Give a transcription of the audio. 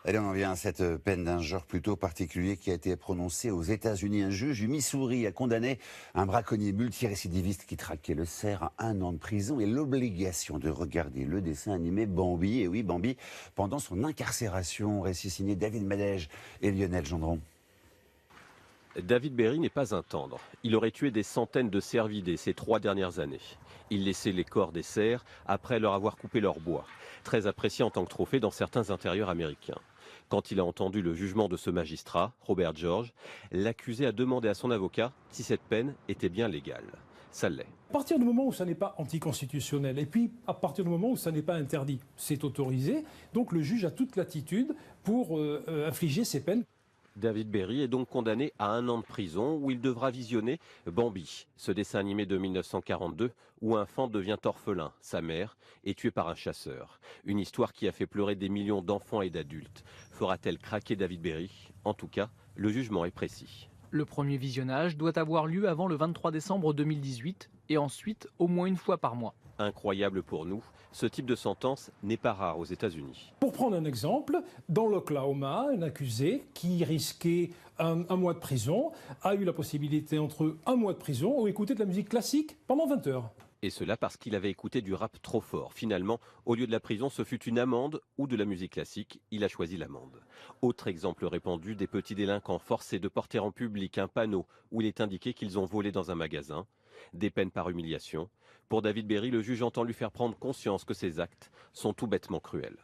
Allez, on en vient à cette peine d'un genre plutôt particulier qui a été prononcée aux États-Unis. Un juge du Missouri a condamné un braconnier multirécidiviste qui traquait le cerf à 1 an de prison et l'obligation de regarder le dessin animé Bambi. Et oui, Bambi, pendant son incarcération. Récit signé David Madège et Lionel Gendron. David Berry n'est pas un tendre. Il aurait tué des centaines de cervidés ces 3 dernières années. Il laissait les corps des cerfs après leur avoir coupé leur bois, très apprécié en tant que trophée dans certains intérieurs américains. Quand il a entendu le jugement de ce magistrat, Robert George, l'accusé a demandé à son avocat si cette peine était bien légale. Ça l'est. À partir du moment où ça n'est pas anticonstitutionnel, et puis à partir du moment où ça n'est pas interdit, c'est autorisé, donc le juge a toute latitude pour infliger ces peines. David Berry est donc condamné à 1 an de prison où il devra visionner Bambi, ce dessin animé de 1942 où un enfant devient orphelin, sa mère est tuée par un chasseur. Une histoire qui a fait pleurer des millions d'enfants et d'adultes. Fera-t-elle craquer David Berry? En tout cas, le jugement est précis. Le premier visionnage doit avoir lieu avant le 23 décembre 2018 et ensuite au moins une fois par mois. Incroyable pour nous, ce type de sentence n'est pas rare aux États-Unis. Pour prendre un exemple, dans l'Oklahoma, un accusé qui risquait un mois de prison a eu la possibilité entre 1 mois de prison ou écouter de la musique classique pendant 20 heures. Et cela parce qu'il avait écouté du rap trop fort. Finalement, au lieu de la prison, ce fut une amende ou de la musique classique. Il a choisi l'amende. Autre exemple répandu, des petits délinquants forcés de porter en public un panneau où il est indiqué qu'ils ont volé dans un magasin. Des peines par humiliation. Pour David Berry, le juge entend lui faire prendre conscience que ses actes sont tout bêtement cruels.